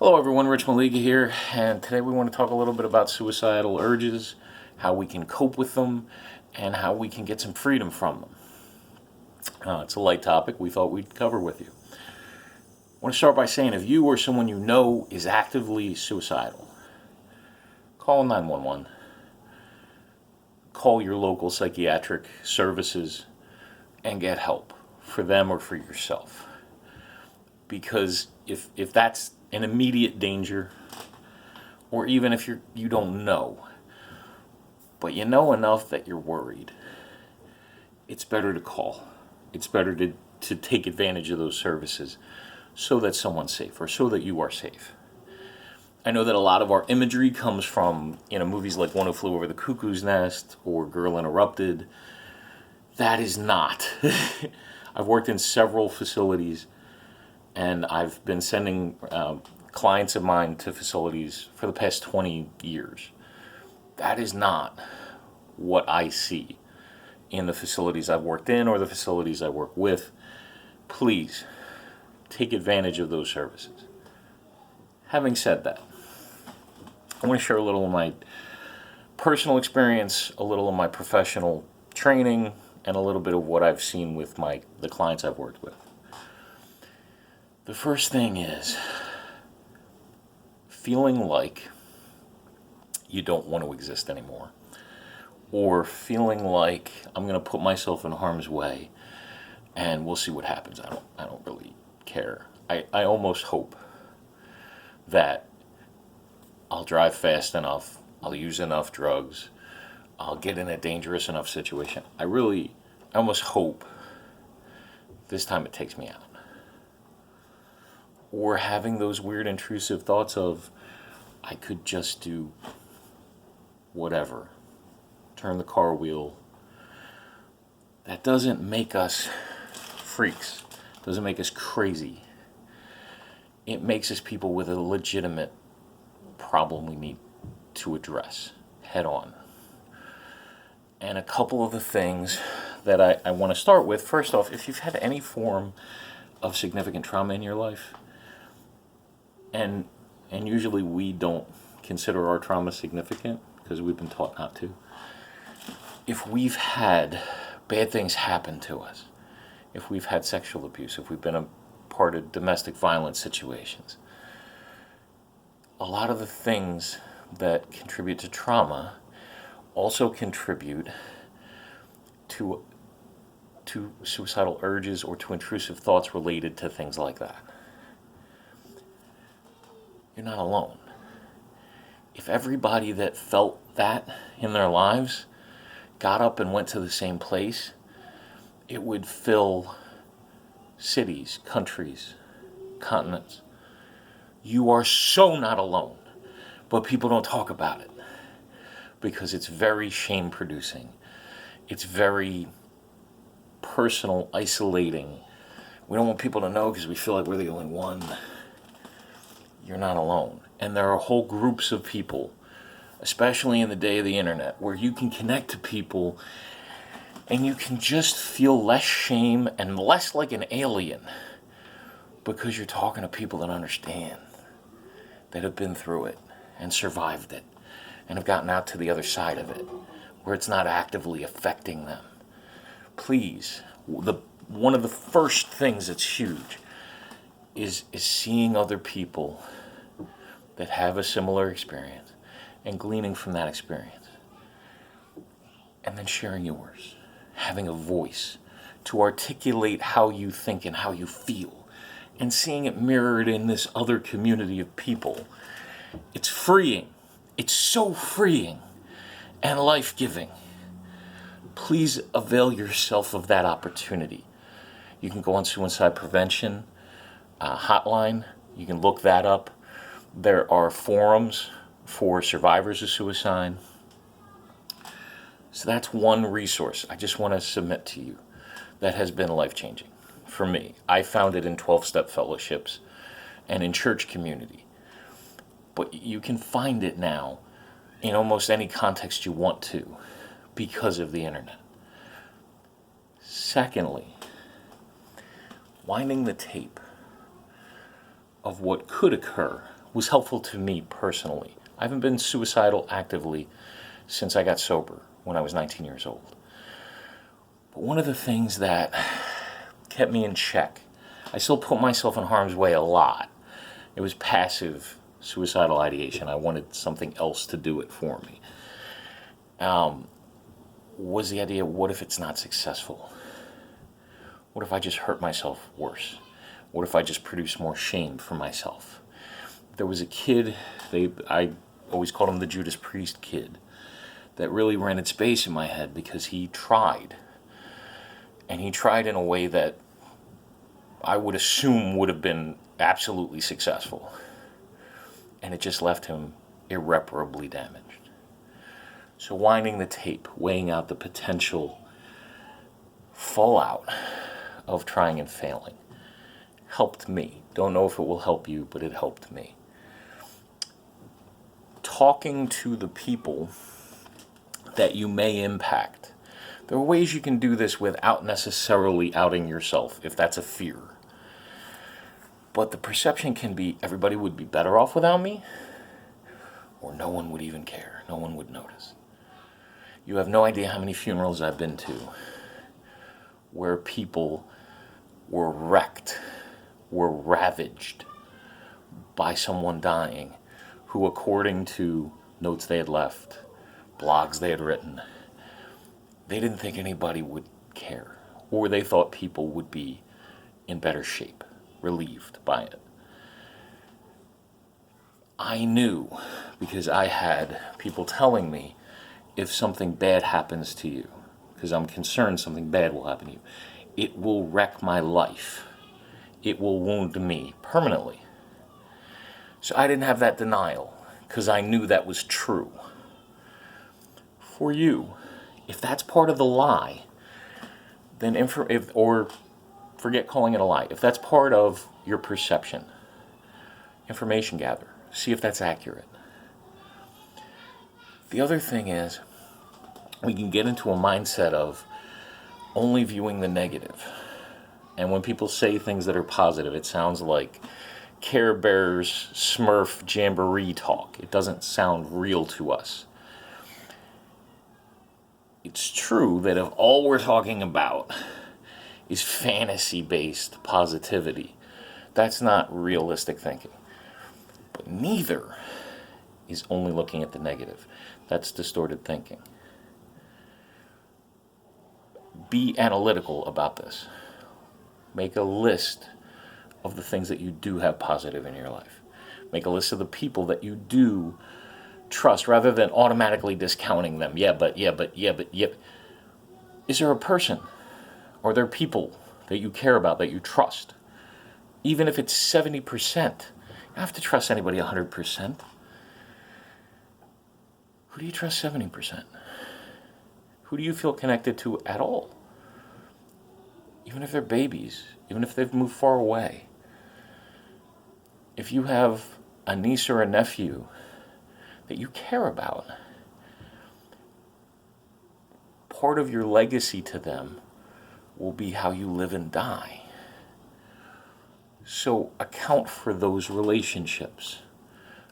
Hello everyone, Rich Maliga here, and today we want to talk a little bit about suicidal urges, how we can cope with them, and how we can get some freedom from them. It's a light topic we thought we'd cover with you. I want to start by saying if you or someone you know is actively suicidal, call 911, call your local psychiatric services, and get help for them or for yourself. Because if that's an immediate danger, or even if you don't know, but you know enough that you're worried, it's better to call. It's better to take advantage of those services so that someone's safe or so that you are safe. I know that a lot of our imagery comes from movies like One Who Flew Over the Cuckoo's Nest or Girl Interrupted. That is not. I've worked in several facilities, and I've been sending clients of mine to facilities for the past 20 years. That is not what I see in the facilities I've worked in or the facilities I work with. Please take advantage of those services. Having said that, I want to share a little of my personal experience, a little of my professional training, and a little bit of what I've seen with the clients I've worked with. The first thing is feeling like you don't want to exist anymore, or feeling like I'm going to put myself in harm's way and we'll see what happens. I don't really care. I almost hope that I'll drive fast enough, I'll use enough drugs, I'll get in a dangerous enough situation. I almost hope this time it takes me out. Or having those weird intrusive thoughts of, I could just do whatever, turn the car wheel. That doesn't make us freaks, doesn't make us crazy. It makes us people with a legitimate problem we need to address head on. And a couple of the things that I want to start with, first off, if you've had any form of significant trauma in your life, and usually we don't consider our trauma significant because we've been taught not to. If we've had bad things happen to us, if we've had sexual abuse, if we've been a part of domestic violence situations, a lot of the things that contribute to trauma also contribute to suicidal urges or to intrusive thoughts related to things like that. You're not alone. If everybody that felt that in their lives got up and went to the same place, it would fill cities, countries, continents. You are so not alone, but people don't talk about it because it's very shame-producing. It's very personal, isolating. We don't want people to know because we feel like we're the only one. You're not alone. And there are whole groups of people, especially in the day of the internet, where you can connect to people and you can just feel less shame and less like an alien because you're talking to people that understand, that have been through it and survived it and have gotten out to the other side of it, where it's not actively affecting them. Please, one of the first things that's huge is seeing other people that have a similar experience and gleaning from that experience. And then sharing yours. Having a voice to articulate how you think and how you feel. And seeing it mirrored in this other community of people. It's freeing. It's so freeing and life-giving. Please avail yourself of that opportunity. You can go on Suicide Prevention hotline. You can look that up. There are forums for survivors of suicide. So that's one resource I just want to submit to you that has been life-changing for me. I found it in 12-step fellowships and in church community. But you can find it now in almost any context you want to because of the internet. Secondly, winding the tape of what could occur was helpful to me personally. I haven't been suicidal actively since I got sober when I was 19 years old. But one of the things that kept me in check, I still put myself in harm's way a lot. It was passive suicidal ideation. I wanted something else to do it for me. Was the idea, what if it's not successful? What if I just hurt myself worse? What if I just produce more shame for myself? There was a kid, I always called him the Judas Priest kid, that really rented space in my head because he tried. And he tried in a way that I would assume would have been absolutely successful. And it just left him irreparably damaged. So winding the tape, weighing out the potential fallout of trying and failing, helped me. Don't know if it will help you, but it helped me. Talking to the people that you may impact. There are ways you can do this without necessarily outing yourself, if that's a fear. But the perception can be, everybody would be better off without me, or no one would even care. No one would notice. You have no idea how many funerals I've been to where people were wrecked, were ravaged by someone dying who, according to notes they had left, blogs they had written, they didn't think anybody would care, or they thought people would be in better shape, relieved by it. I knew, because I had people telling me, if something bad happens to you, because I'm concerned something bad will happen to you, it will wreck my life. It will wound me permanently. So I didn't have that denial, because I knew that was true. For you, if that's part of the lie, then or forget calling it a lie. If that's part of your perception, information gather. See if that's accurate. The other thing is, we can get into a mindset of only viewing the negative. And when people say things that are positive, it sounds like Care Bears Smurf Jamboree talk. It doesn't sound real to us. It's true that if all we're talking about is fantasy-based positivity, that's not realistic thinking. But neither is only looking at the negative. That's distorted thinking. Be analytical about this. Make a list of the things that you do have positive in your life. Make a list of the people that you do trust, rather than automatically discounting them. Yeah, but. Is there a person, or are there people that you care about, that you trust? Even if it's 70%. You don't have to trust anybody 100%. Who do you trust 70%? Who do you feel connected to at all? Even if they're babies, even if they've moved far away. If you have a niece or a nephew that you care about, part of your legacy to them will be how you live and die. So account for those relationships.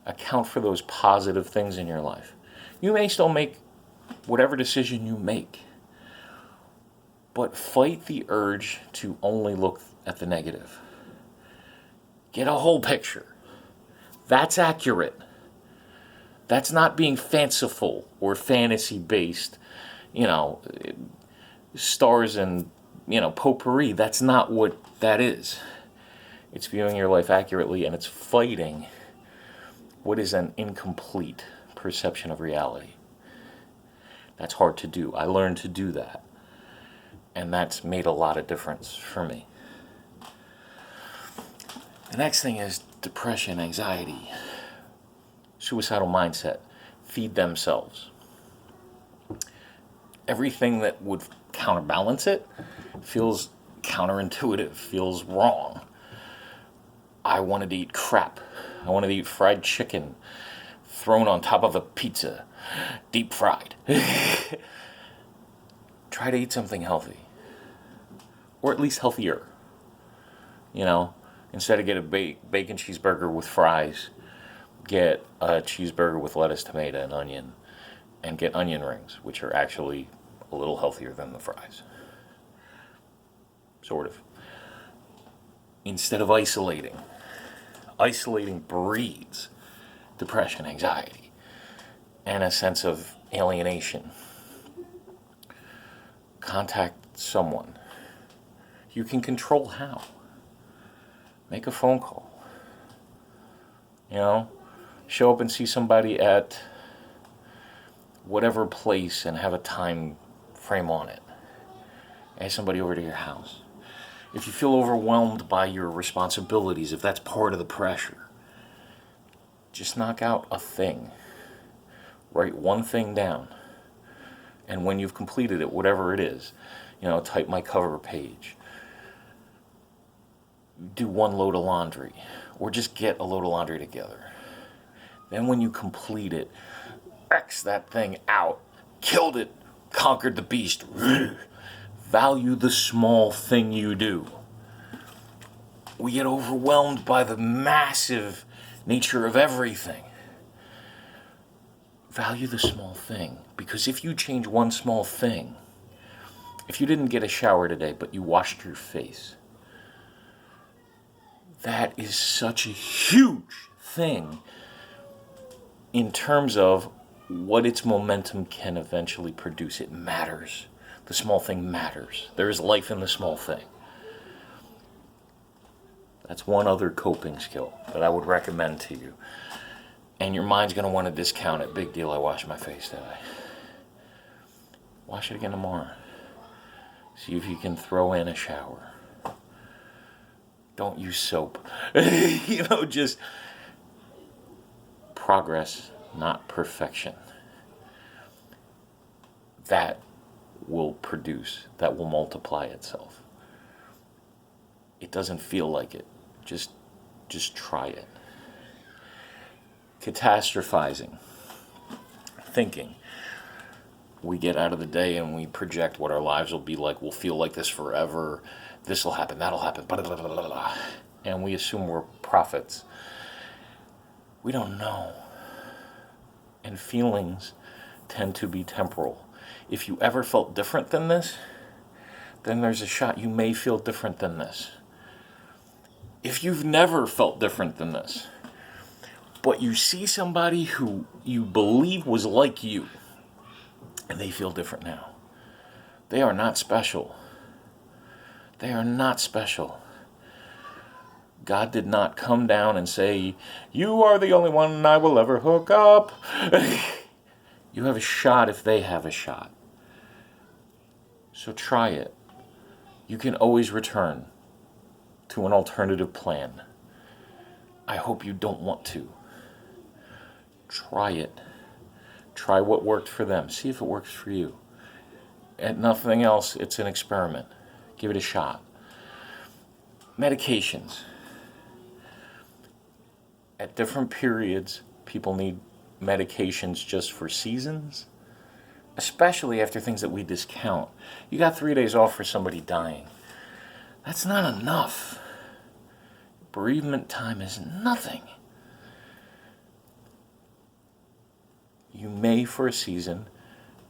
Account for those positive things in your life. You may still make whatever decision you make, but fight the urge to only look at the negative. Get a whole picture. That's accurate. That's not being fanciful or fantasy-based, stars and, potpourri. That's not what that is. It's viewing your life accurately, and it's fighting what is an incomplete perception of reality. That's hard to do. I learned to do that, and that's made a lot of difference for me. The next thing is depression, anxiety, suicidal mindset. Feed themselves. Everything that would counterbalance it feels counterintuitive, feels wrong. I wanted to eat crap. I wanted to eat fried chicken thrown on top of a pizza, deep fried. Try to eat something healthy, or at least healthier. Instead of get a bacon cheeseburger with fries, get a cheeseburger with lettuce, tomato, and onion, and get onion rings, which are actually a little healthier than the fries. Sort of. Instead of isolating. Isolating breeds depression, anxiety, and a sense of alienation. Contact someone. You can control how. Make a phone call. Show up and see somebody at whatever place and have a time frame on it. Ask somebody over to your house. If you feel overwhelmed by your responsibilities, if that's part of the pressure, just knock out a thing. Write one thing down. And when you've completed it, whatever it is, type my cover page. Do one load of laundry. Or just get a load of laundry together. Then when you complete it, X that thing out. Killed it. Conquered the beast. Value the small thing you do. We get overwhelmed by the massive nature of everything. Value the small thing. Because if you change one small thing, if you didn't get a shower today, but you washed your face, that is such a huge thing in terms of what its momentum can eventually produce. It matters. The small thing matters. There is life in the small thing. That's one other coping skill that I would recommend to you. And your mind's going to want to discount it. Big deal, I washed my face today. Wash it again tomorrow. See if you can throw in a shower. Don't use soap. Just progress, not perfection. That will produce, that will multiply itself. It doesn't feel like it. Just try it. Catastrophizing. Thinking. We get out of the day and we project what our lives will be like. We'll feel like this forever. This will happen, that'll happen, blah, blah, blah, blah, blah. And we assume we're prophets. We don't know. And feelings tend to be temporal. If you ever felt different than this, then there's a shot you may feel different than this. If you've never felt different than this, but you see somebody who you believe was like you, and they feel different now, they are not special. They are not special. God did not come down and say, you are the only one I will ever hook up. You have a shot if they have a shot. So try it. You can always return to an alternative plan. I hope you don't want to. Try it. Try what worked for them. See if it works for you. And nothing else, it's an experiment. Give it a shot. Medications. At different periods, people need medications just for seasons, especially after things that we discount. You got 3 days off for somebody dying. That's not enough. Bereavement time is nothing. You may, for a season,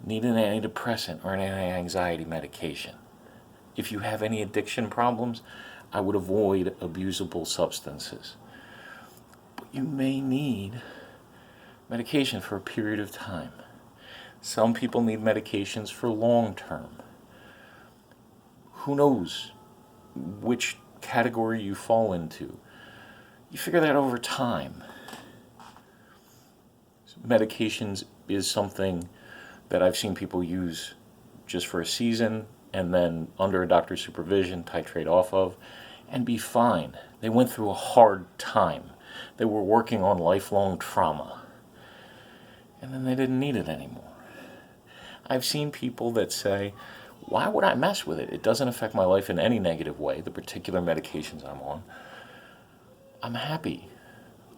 need an antidepressant or an anti-anxiety medication. If you have any addiction problems, I would avoid abusable substances. But you may need medication for a period of time. Some people need medications for long term. Who knows which category you fall into? You figure that over time. Medications is something that I've seen people use just for a season and then under a doctor's supervision titrate off of and be fine. They went through a hard time. They were working on lifelong trauma. And then they didn't need it anymore. I've seen people that say, why would I mess with it? It doesn't affect my life in any negative way, the particular medications I'm on. I'm happy.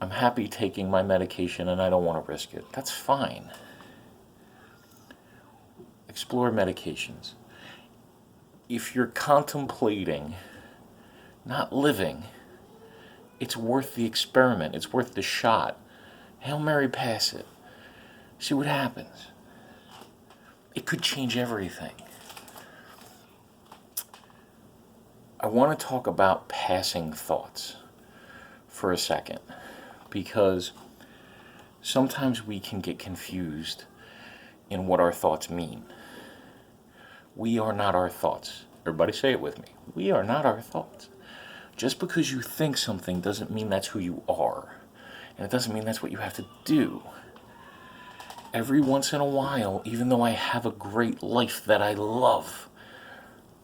I'm happy taking my medication and I don't want to risk it. That's fine. Explore medications. If you're contemplating not living, it's worth the experiment. It's worth the shot. Hail Mary, pass it. See what happens. It could change everything. I want to talk about passing thoughts for a second, because sometimes we can get confused in what our thoughts mean. We are not our thoughts. Everybody say it with me. We are not our thoughts. Just because you think something doesn't mean that's who you are. And it doesn't mean that's what you have to do. Every once in a while, even though I have a great life that I love,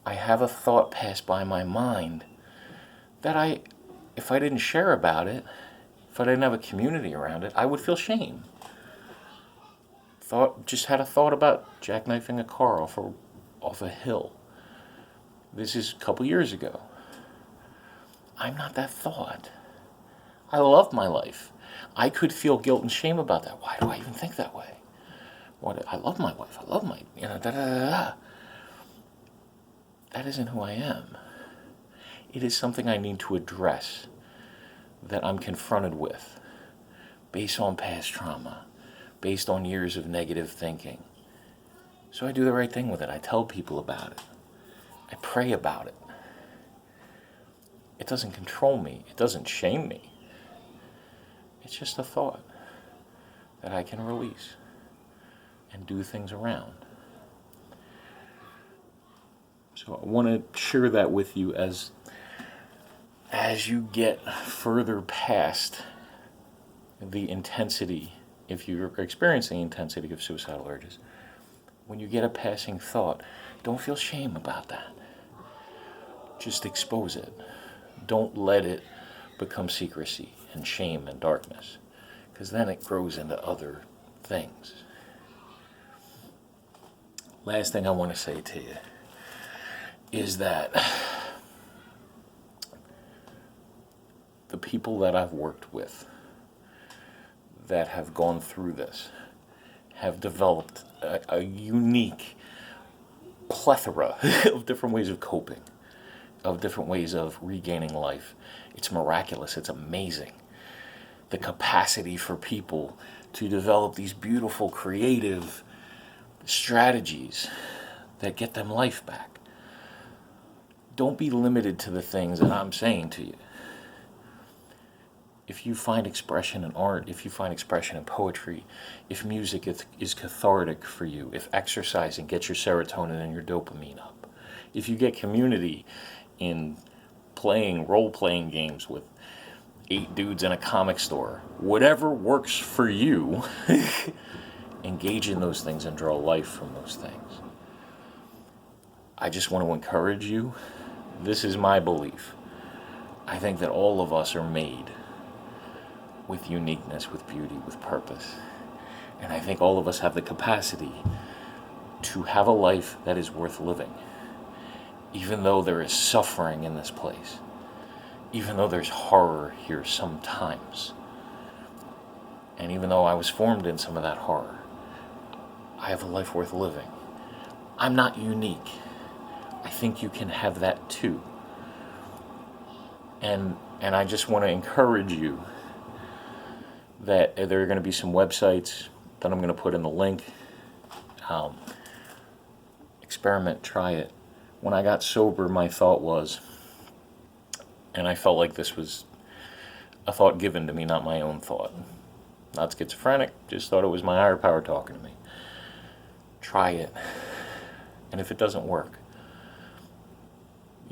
I have a thought pass by my mind that if I didn't share about it, if I didn't have a community around it, I would feel shame. Just had a thought about jackknifing a car off a hill. This is a couple years ago. I'm not that thought. I love my life. I could feel guilt and shame about that. Why do I even think that way? I love my wife. I love my, da-da-da-da. That isn't who I am. It is something I need to address, that I'm confronted with, based on past trauma, based on years of negative thinking. So I do the right thing with it. I tell people about it. I pray about it. It doesn't control me. It doesn't shame me. It's just a thought that I can release and do things around. So I want to share that with you as you get further past the intensity, if you're experiencing the intensity of suicidal urges. When you get a passing thought, don't feel shame about that. Just expose it. Don't let it become secrecy and shame and darkness, because then it grows into other things. Last thing I want to say to you is that the people that I've worked with that have gone through this have developed a unique plethora of different ways of coping, of different ways of regaining life. It's miraculous. It's amazing. The capacity for people to develop these beautiful, creative strategies that get them life back. Don't be limited to the things that I'm saying to you. If you find expression in art, if you find expression in poetry, if music is cathartic for you, if exercising gets your serotonin and your dopamine up, if you get community in playing role-playing games with 8 dudes in a comic store, whatever works for you, engage in those things and draw life from those things. I just want to encourage you. This is my belief. I think that all of us are made with uniqueness, with beauty, with purpose. And I think all of us have the capacity to have a life that is worth living. Even though there is suffering in this place. Even though there's horror here sometimes. And even though I was formed in some of that horror, I have a life worth living. I'm not unique. I think you can have that too. And I just want to encourage you that there are going to be some websites that I'm going to put in the link. Experiment, try it. When I got sober, my thought was, and I felt like this was a thought given to me, not my own thought. Not schizophrenic, just thought it was my higher power talking to me. Try it. And if it doesn't work,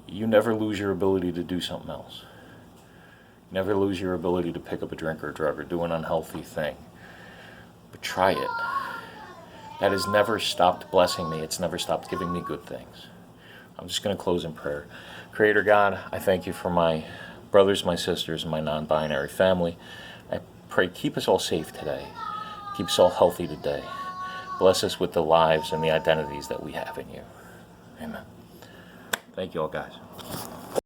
you never lose your ability to do something else. Never lose your ability to pick up a drink or a drug or do an unhealthy thing. But try it. That has never stopped blessing me. It's never stopped giving me good things. I'm just going to close in prayer. Creator God, I thank you for my brothers, my sisters, and my non-binary family. I pray keep us all safe today. Keep us all healthy today. Bless us with the lives and the identities that we have in you. Amen. Thank you all, guys.